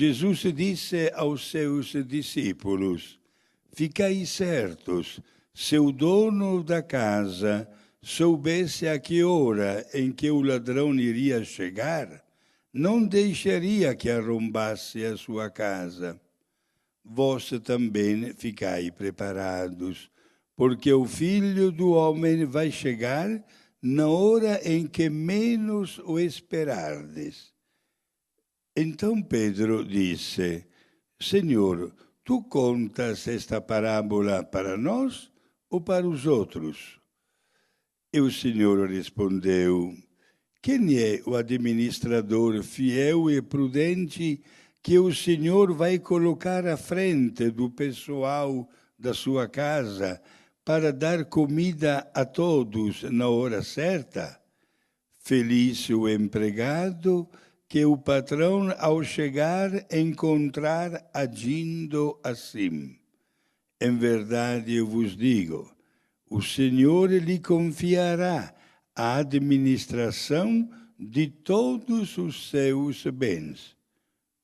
Jesus disse aos seus discípulos: ficai certos, se o dono da casa soubesse a que hora em que o ladrão iria chegar, não deixaria que arrombasse a sua casa. Vós também ficai preparados, porque o Filho do Homem vai chegar na hora em que menos o esperardes. Então Pedro disse: Senhor, tu contas esta parábola para nós ou para os outros? E o Senhor respondeu: quem é o administrador fiel e prudente que o Senhor vai colocar à frente do pessoal da sua casa para dar comida a todos na hora certa? Feliz o empregado que o patrão, ao chegar, encontrar agindo assim. Em verdade eu vos digo, o Senhor lhe confiará a administração de todos os seus bens.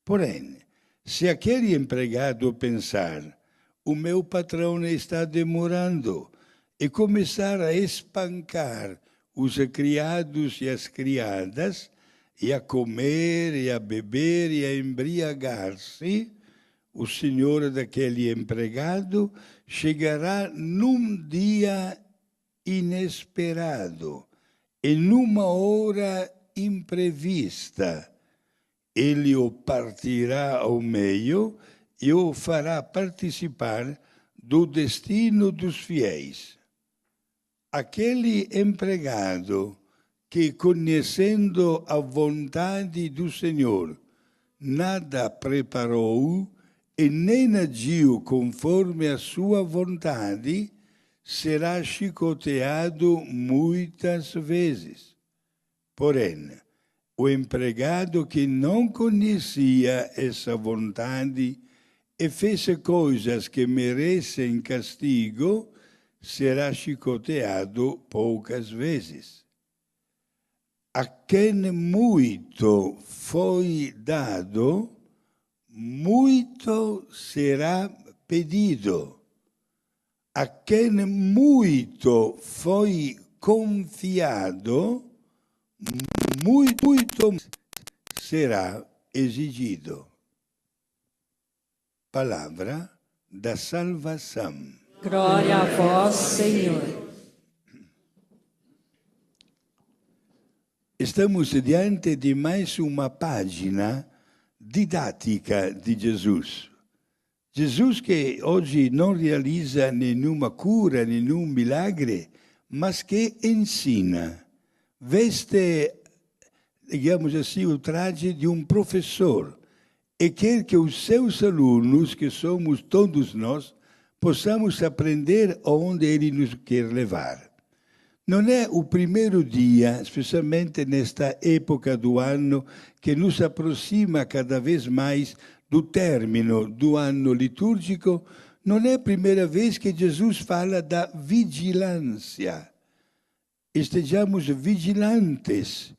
Porém, se aquele empregado pensar, o meu patrão está demorando, e começar a espancar os criados e as criadas, e a comer, e a beber, e a embriagar-se, o senhor daquele empregado chegará num dia inesperado, e numa hora imprevista. Ele o partirá ao meio e o fará participar do destino dos fiéis. Aquele empregado que, conhecendo a vontade do Senhor, nada preparou e nem agiu conforme a sua vontade, será chicoteado muitas vezes. Porém, o empregado que não conhecia essa vontade e fez coisas que merecem castigo, será chicoteado poucas vezes. A quem muito foi dado, muito será pedido. A quem muito foi confiado, muito será exigido. Palavra da salvação. Glória a vós, Senhor. Estamos diante de mais uma página didática de Jesus. Jesus que hoje não realiza nenhuma cura, nenhum milagre, mas que ensina. Veste, digamos assim, o traje de um professor e quer que os seus alunos, que somos todos nós, possamos aprender aonde ele nos quer levar. Não é o primeiro dia, especialmente nesta época do ano, que nos aproxima cada vez mais do término do ano litúrgico, não é a primeira vez que Jesus fala da vigilância. Estejamos vigilantes,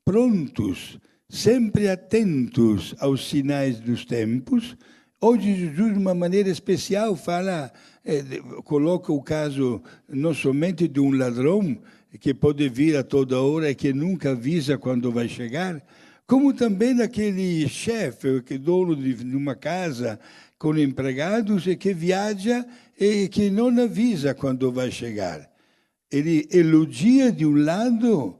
prontos, sempre atentos aos sinais dos tempos. Hoje Jesus, de uma maneira especial, coloca o caso não somente de um ladrão, que pode vir a toda hora e que nunca avisa quando vai chegar, como também daquele chefe, que é dono de uma casa com empregados e que viaja e que não avisa quando vai chegar. Ele elogia, de um lado,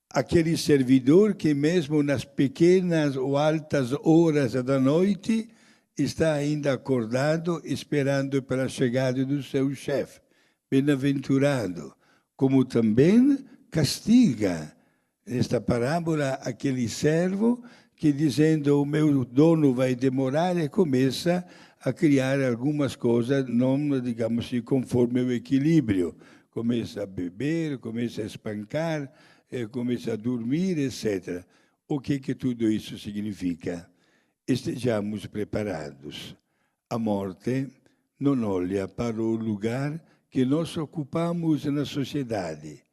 aquele servidor que mesmo nas pequenas ou altas horas da noite está ainda acordado, esperando pela chegada do seu chefe. Bem-aventurado. Como também castiga, nesta parábola, aquele servo que, dizendo, o meu dono vai demorar, e começa a criar algumas coisas, não, digamos assim, conforme o equilíbrio. Começa a beber, começa a espancar, começa a dormir, etc. O que tudo isso significa? Estejamos preparados. A morte não olha para o lugar que nós ocupamos na sociedade.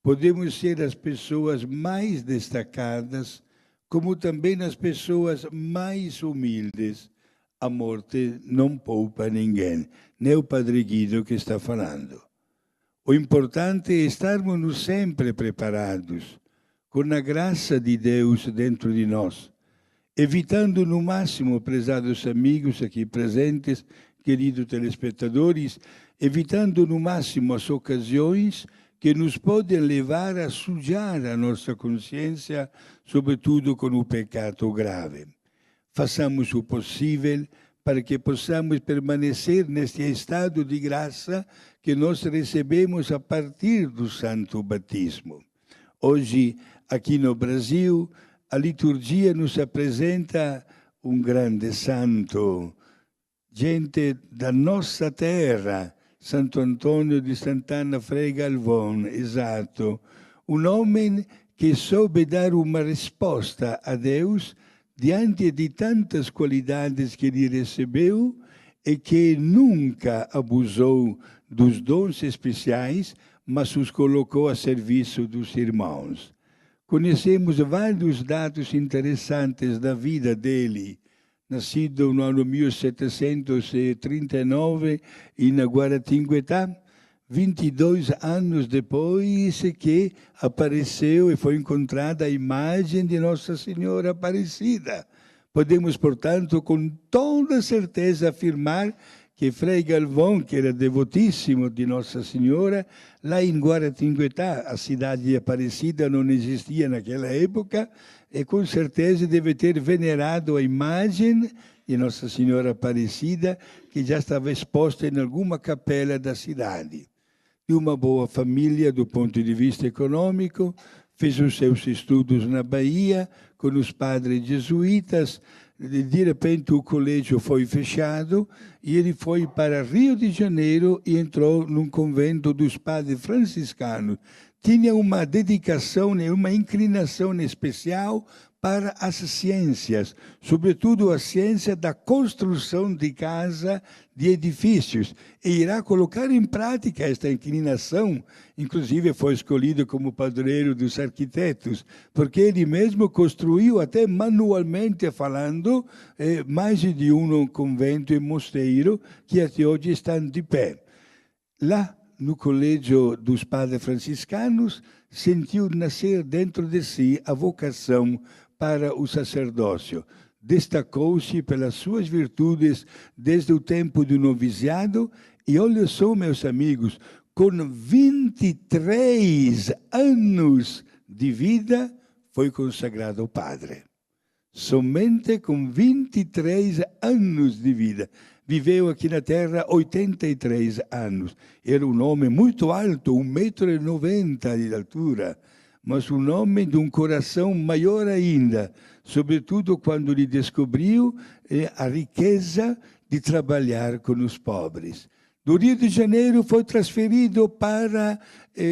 Podemos ser as pessoas mais destacadas, como também nas pessoas mais humildes. A morte não poupa ninguém, nem o Padre Guido que está falando. O importante é estarmos sempre preparados, com a graça de Deus dentro de nós, evitando no máximo, prezados amigos aqui presentes, queridos telespectadores, evitando no máximo as ocasiões que nos podem levar a sujar a nossa consciência, sobretudo com o pecado grave. Façamos o possível para que possamos permanecer neste estado de graça que nós recebemos a partir do Santo Batismo. Hoje, aqui no Brasil, a liturgia nos apresenta um grande santo, gente da nossa terra, Santo Antônio di Sant'Anna Frei Galvão, exato, um homem que soube dar uma resposta a Deus diante de tantas qualidades que ele recebeu e que nunca abusou dos dons especiais, mas os colocou a serviço dos irmãos. Conhecemos vários dados interessantes da vida dele. Nascido no ano 1739 em Guaratinguetá, 22 anos depois que apareceu e foi encontrada a imagem de Nossa Senhora Aparecida. Podemos, portanto, com toda certeza afirmar que Frei Galvão, que era devotíssimo de Nossa Senhora, lá em Guaratinguetá, a cidade de Aparecida não existia naquela época, e com certeza deve ter venerado a imagem de Nossa Senhora Aparecida, que já estava exposta em alguma capela da cidade. De uma boa família do ponto de vista econômico, fez os seus estudos na Bahia com os padres jesuítas. De repente o colégio foi fechado e ele foi para Rio de Janeiro e entrou num convento dos padres franciscanos. Tinha uma dedicação, uma inclinação especial para as ciências, sobretudo a ciência da construção de casa, de edifícios, e irá colocar em prática esta inclinação. Inclusive foi escolhido como padroeiro dos arquitetos, porque ele mesmo construiu, até manualmente falando, mais de um convento e mosteiro que até hoje estão de pé. Lá, no colégio dos padres franciscanos, sentiu nascer dentro de si a vocação para o sacerdócio. Destacou-se pelas suas virtudes desde o tempo do noviciado e, olha só, meus amigos, com 23 anos de vida, foi consagrado padre. Somente com 23 anos de vida. Viveu aqui na Terra 83 anos. Era um homem muito alto, 1,90 m de altura, mas um homem de um coração maior ainda, sobretudo quando ele descobriu a riqueza de trabalhar com os pobres. Do Rio de Janeiro foi transferido para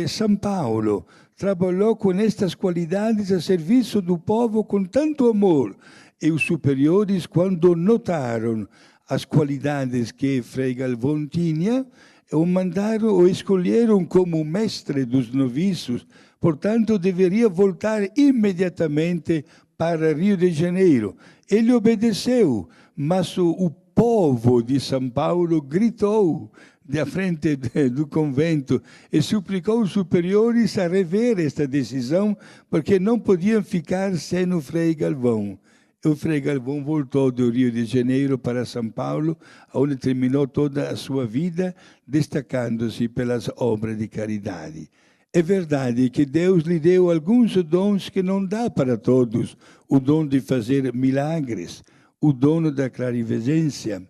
São Paulo. Trabalhou com estas qualidades a serviço do povo com tanto amor. E os superiores, quando notaram as qualidades que Frei Galvão tinha, o escolheram como mestre dos noviços, portanto, deveria voltar imediatamente para Rio de Janeiro. Ele obedeceu, mas o povo de São Paulo gritou da frente do convento e suplicou os superiores a rever esta decisão, porque não podiam ficar sem o Frei Galvão. O Frei Galvão voltou do Rio de Janeiro para São Paulo, onde terminou toda a sua vida, destacando-se pelas obras de caridade. É verdade que Deus lhe deu alguns dons que não dá para todos. O dom de fazer milagres, o dom da clarividência,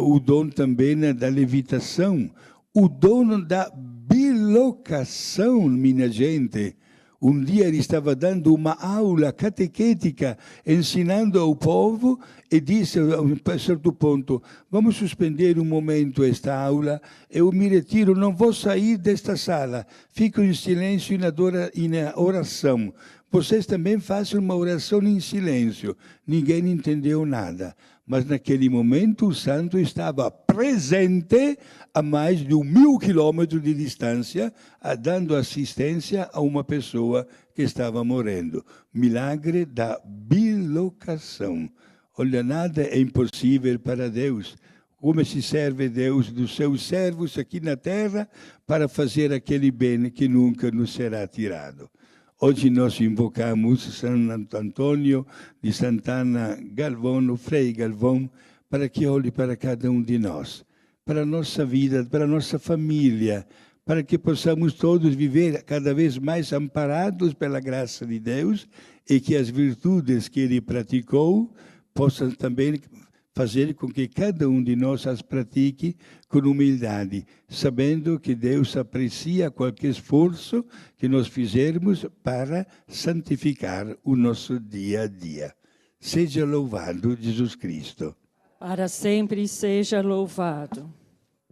o dom também da levitação, o dom da bilocação, minha gente. Um dia ele estava dando uma aula catequética, ensinando ao povo, e disse a um certo ponto: vamos suspender um momento esta aula, eu me retiro, não vou sair desta sala, fico em silêncio e na oração. Vocês também façam uma oração em silêncio. Ninguém entendeu nada. Mas naquele momento o santo estava presente a mais de 1.000 quilômetros de distância, dando assistência a uma pessoa que estava morrendo. Milagre da bilocação. Olha, nada é impossível para Deus. Como se serve Deus dos seus servos aqui na terra para fazer aquele bem que nunca nos será tirado. Hoje nós invocamos San Antônio de Sant'Anna Galvão, Frei Galvão, para que olhe para cada um de nós, para a nossa vida, para a nossa família, para que possamos todos viver cada vez mais amparados pela graça de Deus e que as virtudes que Ele praticou possam também fazer com que cada um de nós as pratique com humildade, sabendo que Deus aprecia qualquer esforço que nós fizermos para santificar o nosso dia a dia. Seja louvado Jesus Cristo. Para sempre seja louvado.